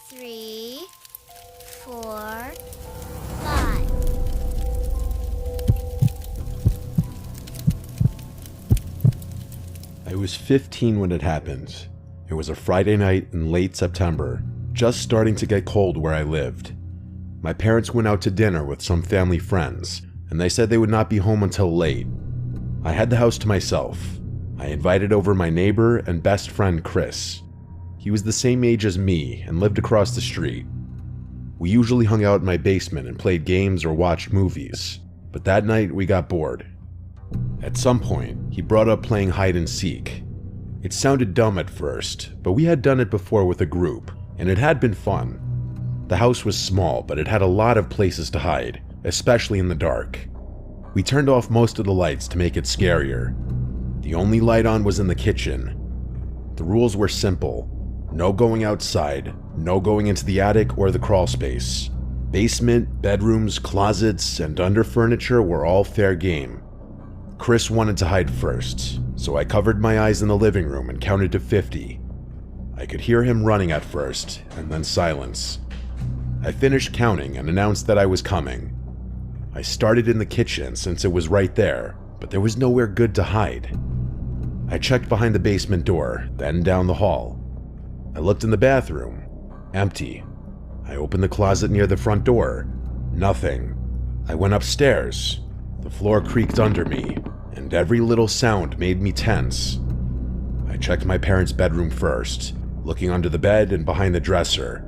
3, 4, 5. I was 15 when it happened. It was a Friday night in late September, just starting to get cold where I lived. My parents went out to dinner with some family friends, and they said they would not be home until late. I had the house to myself. I invited over my neighbor and best friend Chris. He was the same age as me and lived across the street. We usually hung out in my basement and played games or watched movies, but that night we got bored. At some point, he brought up playing hide and seek. It sounded dumb at first, but we had done it before with a group, and it had been fun. The house was small, but it had a lot of places to hide, especially in the dark. We turned off most of the lights to make it scarier. The only light on was in the kitchen. The rules were simple. No going outside, no going into the attic or the crawl space. Basement, bedrooms, closets, and under furniture were all fair game. Chris wanted to hide first, so I covered my eyes in the living room and counted to 50. I could hear him running at first, and then silence. I finished counting and announced that I was coming. I started in the kitchen since it was right there, but there was nowhere good to hide. I checked behind the basement door, then down the hall. I looked in the bathroom. Empty. I opened the closet near the front door. Nothing. I went upstairs. The floor creaked under me, and every little sound made me tense. I checked my parents' bedroom first, looking under the bed and behind the dresser.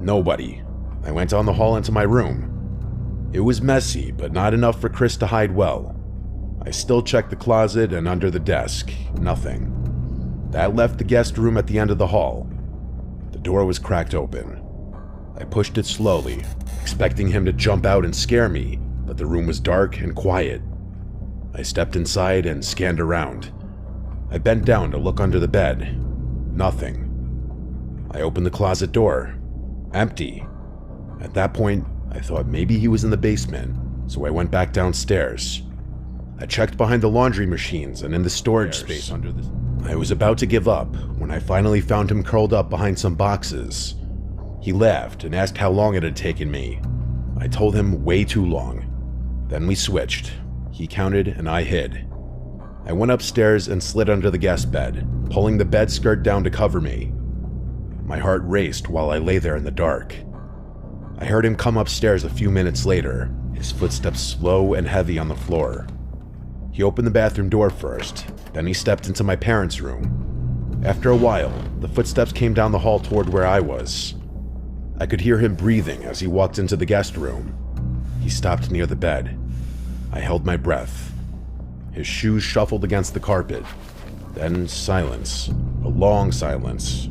Nobody. I went down the hall into my room. It was messy, but not enough for Chris to hide well. I still checked the closet and under the desk. Nothing. That left the guest room at the end of the hall. The door was cracked open. I pushed it slowly, expecting him to jump out and scare me, but the room was dark and quiet. I stepped inside and scanned around. I bent down to look under the bed. Nothing. I opened the closet door. Empty. At that point, I thought maybe he was in the basement, so I went back downstairs. I checked behind the laundry machines and in the storage space under the... I was about to give up when I finally found him curled up behind some boxes. He laughed and asked how long it had taken me. I told him way too long. Then we switched. He counted and I hid. I went upstairs and slid under the guest bed, pulling the bed skirt down to cover me. My heart raced while I lay there in the dark. I heard him come upstairs a few minutes later, his footsteps slow and heavy on the floor. He opened the bathroom door first, then he stepped into my parents' room. After a while, the footsteps came down the hall toward where I was. I could hear him breathing as he walked into the guest room. He stopped near the bed. I held my breath. His shoes shuffled against the carpet. Then silence. A long silence.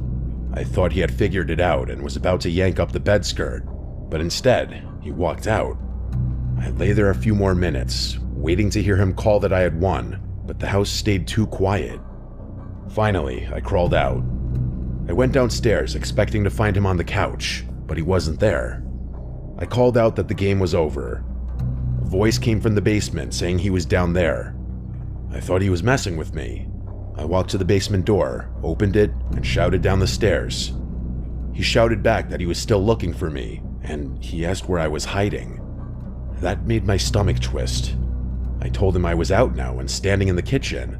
I thought he had figured it out and was about to yank up the bed skirt, but instead, he walked out. I lay there a few more minutes, waiting to hear him call that I had won, but the house stayed too quiet. Finally, I crawled out. I went downstairs expecting to find him on the couch, but he wasn't there. I called out that the game was over. A voice came from the basement saying he was down there. I thought he was messing with me. I walked to the basement door, opened it, and shouted down the stairs. He shouted back that he was still looking for me, and he asked where I was hiding. That made my stomach twist. I told him I was out now and standing in the kitchen.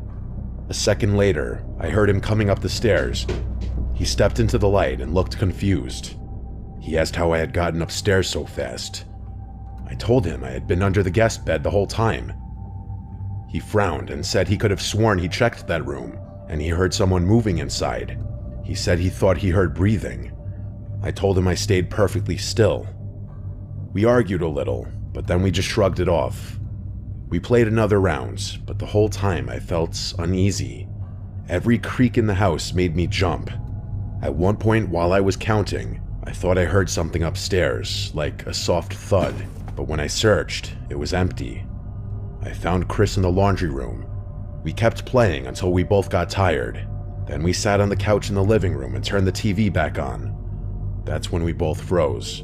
A second later, I heard him coming up the stairs. He stepped into the light and looked confused. He asked how I had gotten upstairs so fast. I told him I had been under the guest bed the whole time. He frowned and said he could have sworn he checked that room, and he heard someone moving inside. He said he thought he heard breathing. I told him I stayed perfectly still. We argued a little, but then we just shrugged it off. We played another round, but the whole time I felt uneasy. Every creak in the house made me jump. At one point while I was counting, I thought I heard something upstairs, like a soft thud, but when I searched, it was empty. I found Chris in the laundry room. We kept playing until we both got tired. Then we sat on the couch in the living room and turned the TV back on. That's when we both froze.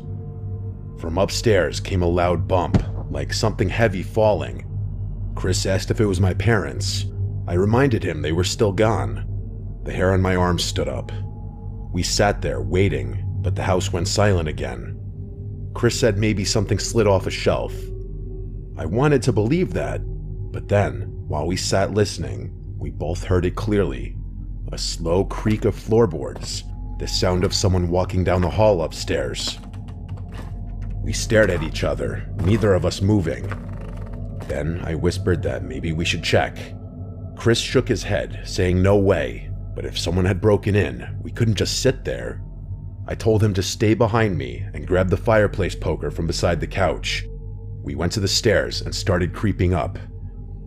From upstairs came a loud bump, like something heavy falling. Chris asked if it was my parents. I reminded him they were still gone. The hair on my arm stood up. We sat there waiting. but the house went silent again. Chris said maybe something slid off a shelf. I wanted to believe that, but then, while we sat listening, we both heard it clearly. A slow creak of floorboards, the sound of someone walking down the hall upstairs. We stared at each other, neither of us moving. Then I whispered that maybe we should check. Chris shook his head, saying no way, but if someone had broken in, we couldn't just sit there. I told him to stay behind me and grab the fireplace poker from beside the couch. We went to the stairs and started creeping up.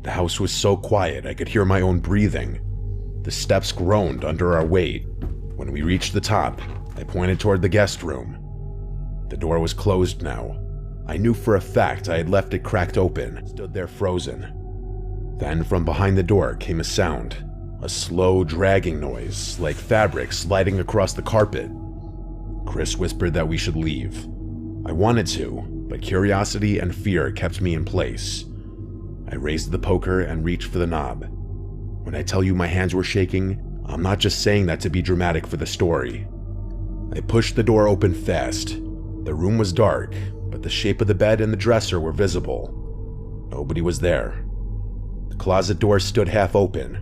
The house was so quiet I could hear my own breathing. The steps groaned under our weight. When we reached the top, I pointed toward the guest room. The door was closed now. I knew for a fact I had left it cracked open, stood there frozen. Then from behind the door came a sound, a slow dragging noise, like fabric sliding across the carpet. Chris whispered that we should leave. I wanted to, but curiosity and fear kept me in place. I raised the poker and reached for the knob. When I tell you my hands were shaking, I'm not just saying that to be dramatic for the story. I pushed the door open fast. The room was dark, but the shape of the bed and the dresser were visible. Nobody was there. The closet door stood half open.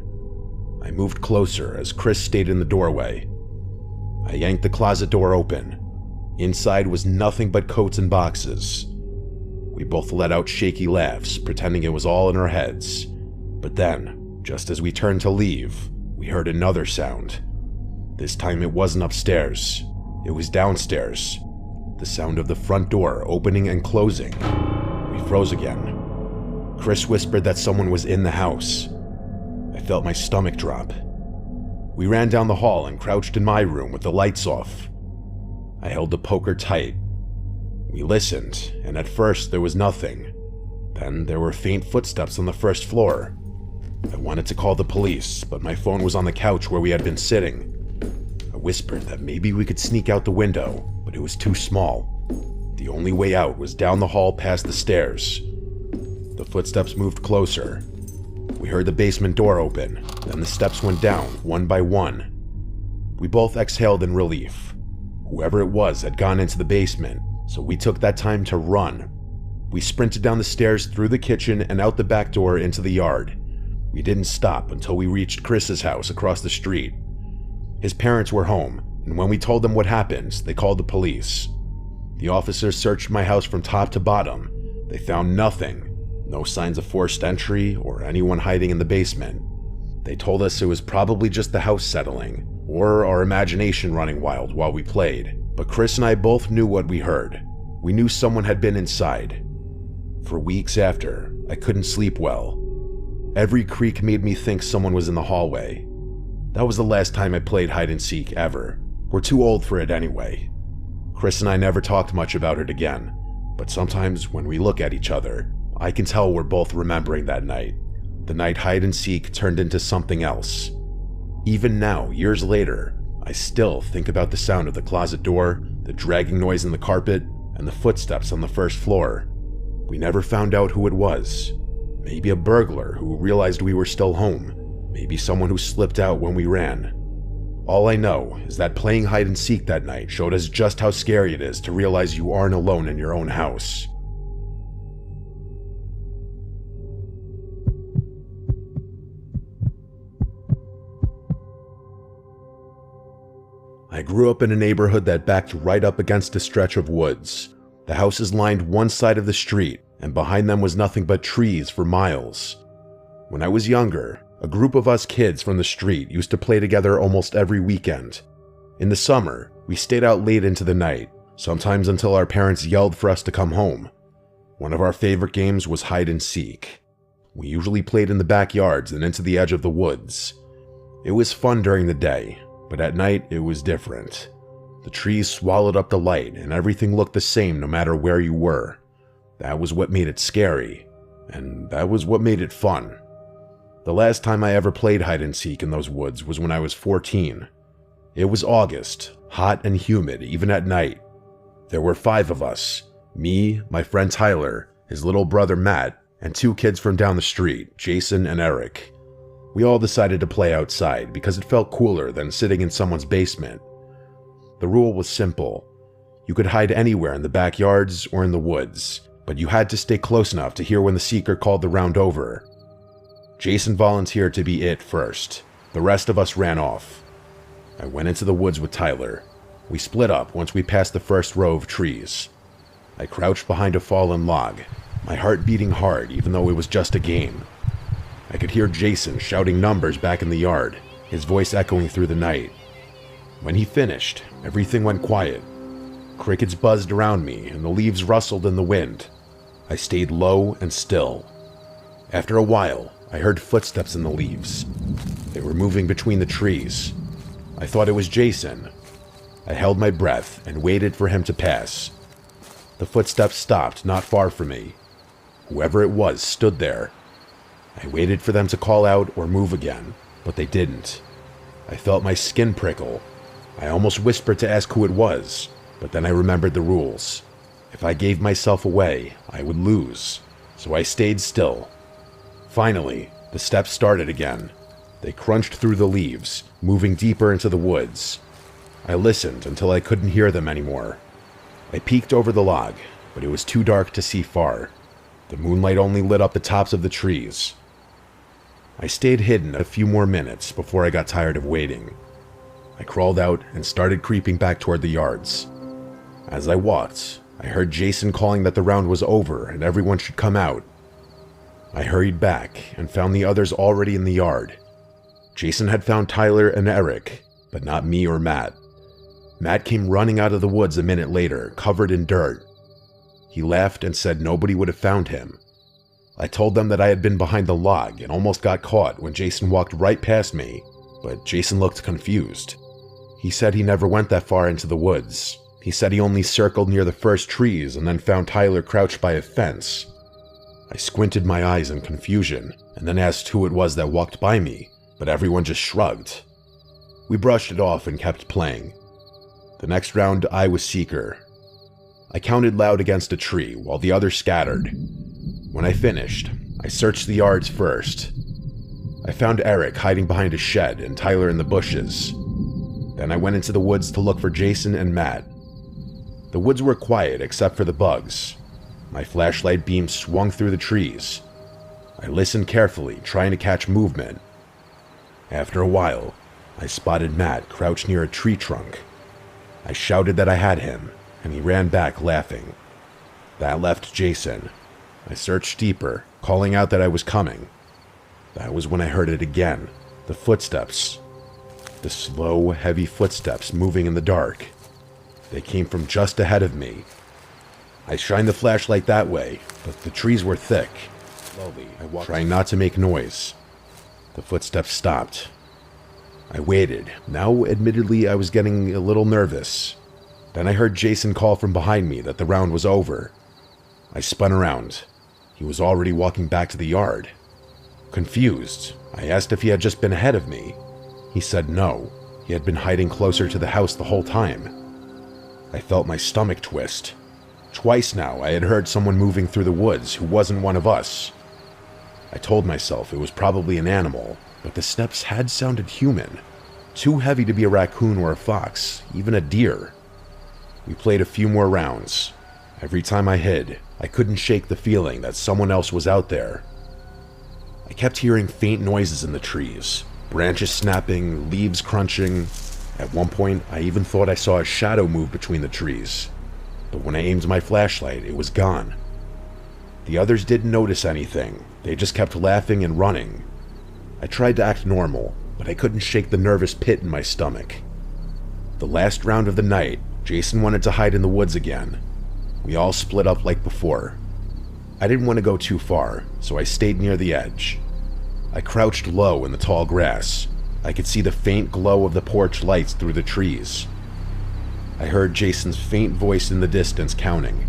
I moved closer as Chris stayed in the doorway. I yanked the closet door open. Inside was nothing but coats and boxes. We both let out shaky laughs, pretending it was all in our heads. But then, just as we turned to leave, we heard another sound. This time it wasn't upstairs. It was downstairs. The sound of the front door opening and closing. We froze again. Chris whispered that someone was in the house. I felt my stomach drop. We ran down the hall and crouched in my room with the lights off. I held the poker tight. We listened, and at first there was nothing. Then there were faint footsteps on the first floor. I wanted to call the police, but my phone was on the couch where we had been sitting. I whispered that maybe we could sneak out the window, but it was too small. The only way out was down the hall past the stairs. The footsteps moved closer. We heard the basement door open, then the steps went down one by one. We both exhaled in relief. Whoever it was had gone into the basement, so we took that time to run. We sprinted down the stairs through the kitchen and out the back door into the yard. We didn't stop until we reached Chris's house across the street. His parents were home, and when we told them what happened, they called the police. The officers searched my house from top to bottom. They found nothing. No signs of forced entry or anyone hiding in the basement. They told us it was probably just the house settling, or our imagination running wild while we played. But Chris and I both knew what we heard. We knew someone had been inside. For weeks after, I couldn't sleep well. Every creak made me think someone was in the hallway. That was the last time I played hide and seek ever. We're too old for it anyway. Chris and I never talked much about it again, but sometimes when we look at each other, I can tell we're both remembering that night. The night hide and seek turned into something else. Even now, years later, I still think about the sound of the closet door, the dragging noise in the carpet, and the footsteps on the first floor. We never found out who it was. Maybe a burglar who realized we were still home. Maybe someone who slipped out when we ran. All I know is that playing hide and seek that night showed us just how scary it is to realize you aren't alone in your own house. I grew up in a neighborhood that backed right up against a stretch of woods. The houses lined one side of the street, and behind them was nothing but trees for miles. When I was younger, a group of us kids from the street used to play together almost every weekend. In the summer, we stayed out late into the night, sometimes until our parents yelled for us to come home. One of our favorite games was hide and seek. We usually played in the backyards and into the edge of the woods. It was fun during the day, but at night it was different. The trees swallowed up the light and everything looked the same no matter where you were. That was what made it scary, and that was what made it fun. The last time I ever played hide and seek in those woods was when I was 14. It was August, hot and humid even at night. There were 5 of us, me, my friend Tyler, his little brother Matt, and 2 kids from down the street, Jason and Eric. We all decided to play outside because it felt cooler than sitting in someone's basement. The rule was simple. You could hide anywhere in the backyards or in the woods, but you had to stay close enough to hear when the seeker called the round over. Jason volunteered to be it first. The rest of us ran off. I went into the woods with Tyler. We split up once we passed the first row of trees. I crouched behind a fallen log, my heart beating hard even though it was just a game. I could hear Jason shouting numbers back in the yard, his voice echoing through the night. When he finished, everything went quiet. Crickets buzzed around me and the leaves rustled in the wind. I stayed low and still. After a while, I heard footsteps in the leaves. They were moving between the trees. I thought it was Jason. I held my breath and waited for him to pass. The footsteps stopped not far from me. Whoever it was stood there. I waited for them to call out or move again, but they didn't. I felt my skin prickle. I almost whispered to ask who it was, but then I remembered the rules. If I gave myself away, I would lose, so I stayed still. Finally, the steps started again. They crunched through the leaves, moving deeper into the woods. I listened until I couldn't hear them anymore. I peeked over the log, but it was too dark to see far. The moonlight only lit up the tops of the trees. I stayed hidden a few more minutes before I got tired of waiting. I crawled out and started creeping back toward the yards. As I walked, I heard Jason calling that the round was over and everyone should come out. I hurried back and found the others already in the yard. Jason had found Tyler and Eric, but not me or Matt. Matt came running out of the woods a minute later, covered in dirt. He laughed and said nobody would have found him. I told them that I had been behind the log and almost got caught when Jason walked right past me, but Jason looked confused. He said he never went that far into the woods. He said he only circled near the first trees and then found Tyler crouched by a fence. I squinted my eyes in confusion and then asked who it was that walked by me, but everyone just shrugged. We brushed it off and kept playing. The next round, I was seeker. I counted loud against a tree while the others scattered. When I finished, I searched the yards first. I found Eric hiding behind a shed and Tyler in the bushes. Then I went into the woods to look for Jason and Matt. The woods were quiet except for the bugs. My flashlight beam swung through the trees. I listened carefully, trying to catch movement. After a while, I spotted Matt crouched near a tree trunk. I shouted that I had him, and he ran back laughing. That left Jason. I searched deeper, calling out that I was coming. That was when I heard it again, the footsteps. The slow, heavy footsteps moving in the dark. They came from just ahead of me. I shined the flashlight that way, but the trees were thick. Slowly, I walked, trying not to make noise. The footsteps stopped. I waited. Now, admittedly, I was getting a little nervous. Then I heard Jason call from behind me that the round was over. I spun around. He was already walking back to the yard. Confused, I asked if he had just been ahead of me. He said no. He had been hiding closer to the house the whole time. I felt my stomach twist. Twice now, I had heard someone moving through the woods who wasn't one of us. I told myself it was probably an animal, but the steps had sounded human. Too heavy to be a raccoon or a fox, even a deer. We played a few more rounds. Every time I hid, I couldn't shake the feeling that someone else was out there. I kept hearing faint noises in the trees, branches snapping, leaves crunching. At one point, I even thought I saw a shadow move between the trees. But when I aimed my flashlight, it was gone. The others didn't notice anything. They just kept laughing and running. I tried to act normal, but I couldn't shake the nervous pit in my stomach. The last round of the night, Jason wanted to hide in the woods again. We all split up like before. I didn't want to go too far, so I stayed near the edge. I crouched low in the tall grass. I could see the faint glow of the porch lights through the trees. I heard Jason's faint voice in the distance counting.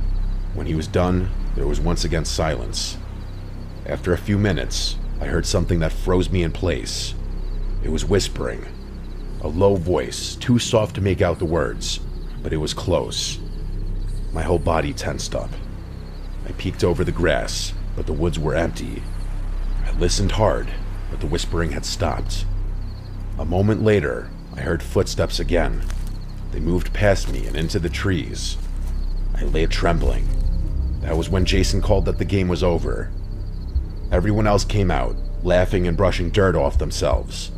When he was done, there was once again silence. After a few minutes, I heard something that froze me in place. It was whispering. A low voice, too soft to make out the words, but it was close. My whole body tensed up. I peeked over the grass, but the woods were empty. I listened hard, but the whispering had stopped. A moment later, I heard footsteps again. They moved past me and into the trees. I lay trembling. That was when Jason called that the game was over. Everyone else came out, laughing and brushing dirt off themselves.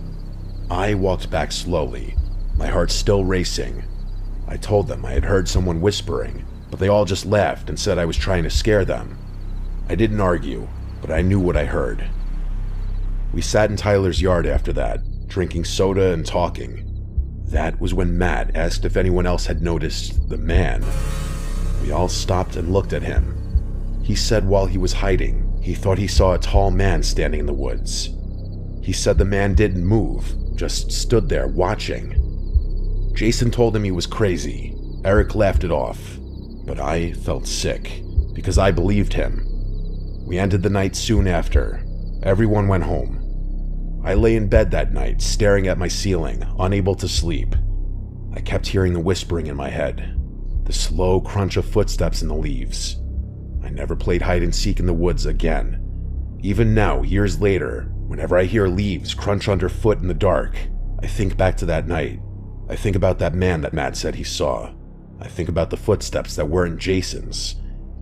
I walked back slowly, my heart still racing. I told them I had heard someone whispering, but they all just laughed and said I was trying to scare them. I didn't argue, but I knew what I heard. We sat in Tyler's yard after that, drinking soda and talking. That was when Matt asked if anyone else had noticed the man. We all stopped and looked at him. He said while he was hiding, he thought he saw a tall man standing in the woods. He said the man didn't move, just stood there watching. Jason told him he was crazy. Eric laughed it off, but I felt sick because I believed him. We ended the night soon after. Everyone went home. I lay in bed that night, staring at my ceiling, unable to sleep. I kept hearing the whispering in my head, the slow crunch of footsteps in the leaves. I never played hide and seek in the woods again. Even now, years later, whenever I hear leaves crunch underfoot in the dark, I think back to that night. I think about that man that Matt said he saw. I think about the footsteps that weren't Jason's,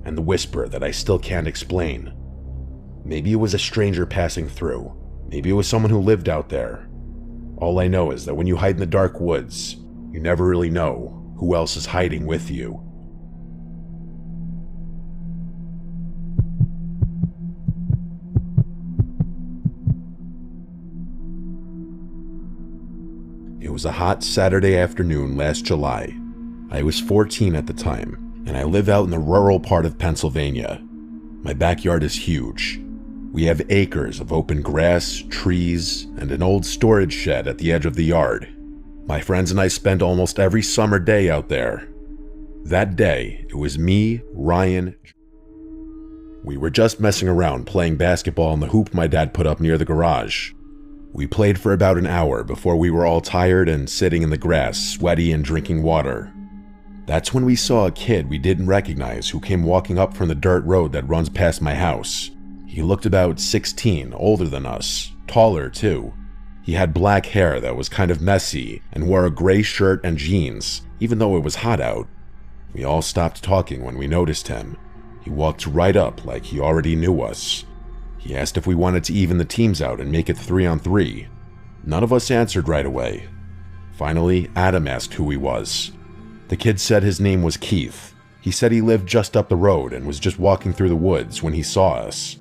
and the whisper that I still can't explain. Maybe it was a stranger passing through. Maybe it was someone who lived out there. All I know is that when you hide in the dark woods, you never really know who else is hiding with you. It was a hot Saturday afternoon last July. I was 14 at the time, and I live out in the rural part of Pennsylvania. My backyard is huge. We have acres of open grass, trees, and an old storage shed at the edge of the yard. My friends and I spend almost every summer day out there. That day, it was me, Ryan. We were just messing around playing basketball on the hoop my dad put up near the garage. We played for about an hour before we were all tired and sitting in the grass, sweaty and drinking water. That's when we saw a kid we didn't recognize who came walking up from the dirt road that runs past my house. He looked about 16, older than us, taller too. He had black hair that was kind of messy and wore a gray shirt and jeans, even though it was hot out. We all stopped talking when we noticed him. He walked right up like he already knew us. He asked if we wanted to even the teams out and make it 3-on-3. None of us answered right away. Finally, Adam asked who he was. The kid said his name was Keith. He said he lived just up the road and was just walking through the woods when he saw us.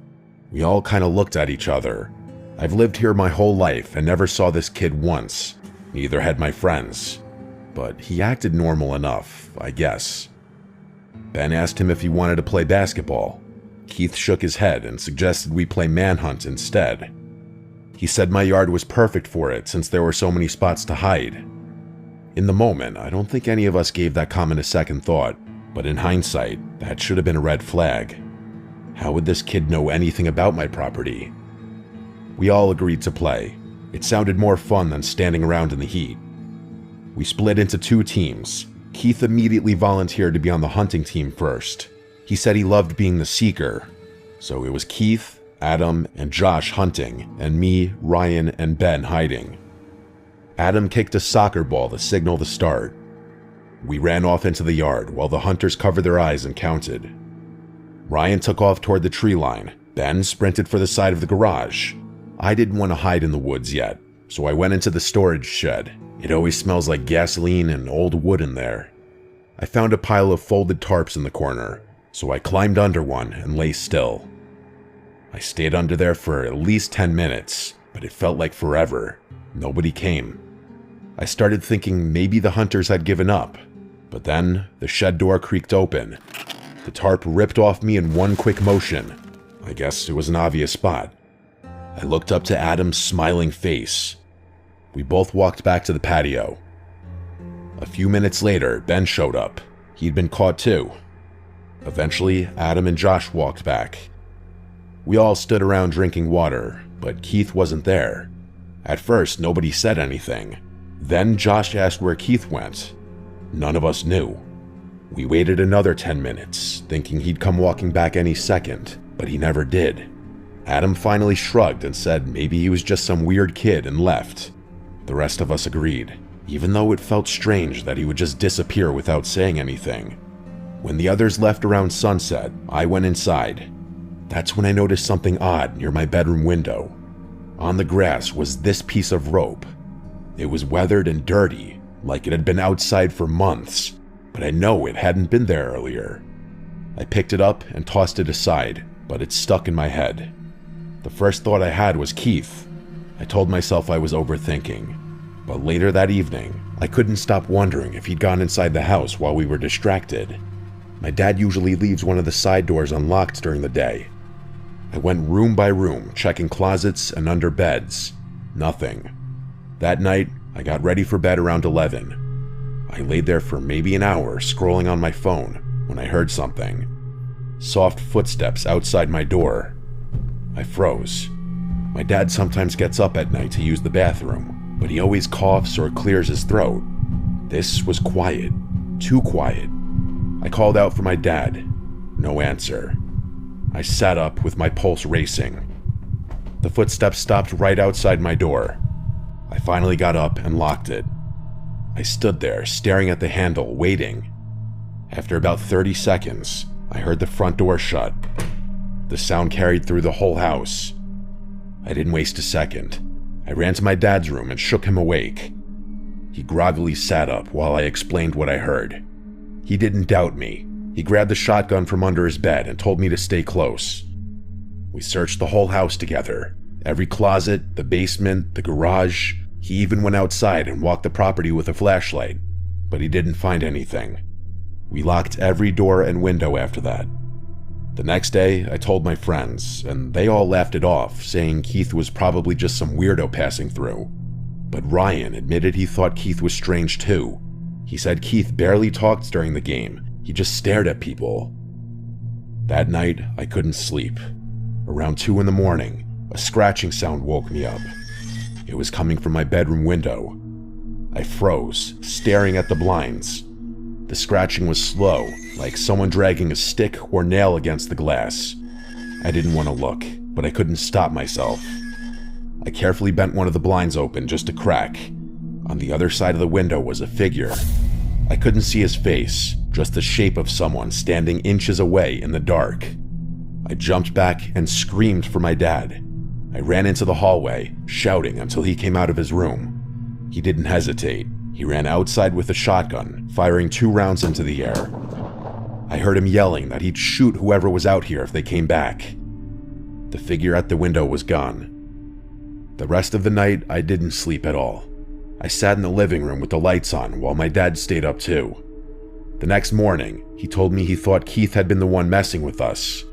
We all kind of looked at each other. I've lived here my whole life and never saw this kid once. Neither had my friends. But he acted normal enough, I guess. Ben asked him if he wanted to play basketball. Keith shook his head and suggested we play manhunt instead. He said my yard was perfect for it since there were so many spots to hide. In the moment, I don't think any of us gave that comment a second thought, but in hindsight, that should have been a red flag. How would this kid know anything about my property? We all agreed to play. It sounded more fun than standing around in the heat. We split into 2 teams. Keith immediately volunteered to be on the hunting team first. He said he loved being the seeker. So it was Keith, Adam, and Josh hunting, and me, Ryan, and Ben hiding. Adam kicked a soccer ball to signal the start. We ran off into the yard while the hunters covered their eyes and counted. Ryan took off toward the tree line. Ben sprinted for the side of the garage. I didn't want to hide in the woods yet, so I went into the storage shed. It always smells like gasoline and old wood in there. I found a pile of folded tarps in the corner, so I climbed under one and lay still. I stayed under there for at least 10 minutes, but it felt like forever. Nobody came. I started thinking maybe the hunters had given up, but then the shed door creaked open. The tarp ripped off me in one quick motion. I guess it was an obvious spot. I looked up to Adam's smiling face. We both walked back to the patio. A few minutes later, Ben showed up. He'd been caught too. Eventually, Adam and Josh walked back. We all stood around drinking water, but Keith wasn't there. At first, nobody said anything. Then Josh asked where Keith went. None of us knew. We waited another 10 minutes, thinking he'd come walking back any second, but he never did. Adam finally shrugged and said maybe he was just some weird kid and left. The rest of us agreed. even though it felt strange that he would just disappear without saying anything. When the others left around sunset, I went inside. That's when I noticed something odd near my bedroom window. On the grass was this piece of rope. It was weathered and dirty, like it had been outside for months, but I know it hadn't been there earlier. I picked it up and tossed it aside, but it stuck in my head. The first thought I had was Keith. I told myself I was overthinking, but later that evening, I couldn't stop wondering if he'd gone inside the house while we were distracted. My dad usually leaves one of the side doors unlocked during the day. I went room by room, checking closets and under beds. Nothing. That night, I got ready for bed around 11. I laid there for maybe an hour scrolling on my phone when I heard something. Soft footsteps outside my door. I froze. My dad sometimes gets up at night to use the bathroom, but he always coughs or clears his throat. This was quiet. Too quiet. I called out for my dad. No answer. I sat up with my pulse racing. The footsteps stopped right outside my door. I finally got up and locked it. I stood there, staring at the handle, waiting. After about 30 seconds, I heard the front door shut. The sound carried through the whole house. I didn't waste a second. I ran to my dad's room and shook him awake. He groggily sat up while I explained what I heard. He didn't doubt me. He grabbed the shotgun from under his bed and told me to stay close. We searched the whole house together. Every closet, the basement, the garage. He even went outside and walked the property with a flashlight, but he didn't find anything. We locked every door and window after that. The next day, I told my friends, and they all laughed it off, saying Keith was probably just some weirdo passing through. But Ryan admitted he thought Keith was strange too. He said Keith barely talked during the game. He just stared at people. That night, I couldn't sleep. Around 2 in the morning, a scratching sound woke me up. It was coming from my bedroom window. I froze, staring at the blinds. The scratching was slow, like someone dragging a stick or nail against the glass. I didn't want to look, but I couldn't stop myself. I carefully bent one of the blinds open just a crack. On the other side of the window was a figure. I couldn't see his face, just the shape of someone standing inches away in the dark. I jumped back and screamed for my dad. I ran into the hallway, shouting until he came out of his room. He didn't hesitate. He ran outside with a shotgun, firing 2 rounds into the air. I heard him yelling that he'd shoot whoever was out here if they came back. The figure at the window was gone. The rest of the night, I didn't sleep at all. I sat in the living room with the lights on while my dad stayed up too. The next morning, he told me he thought Keith had been the one messing with us.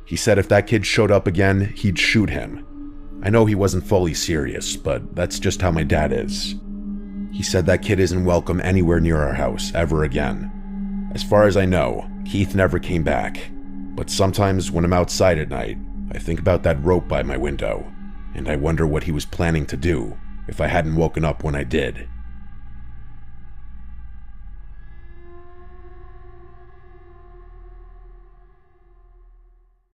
He said if that kid showed up again, he'd shoot him. I know he wasn't fully serious, but that's just how my dad is. He said that kid isn't welcome anywhere near our house ever again. As far as I know, Keith never came back. But sometimes when I'm outside at night, I think about that rope by my window, and I wonder what he was planning to do if I hadn't woken up when I did.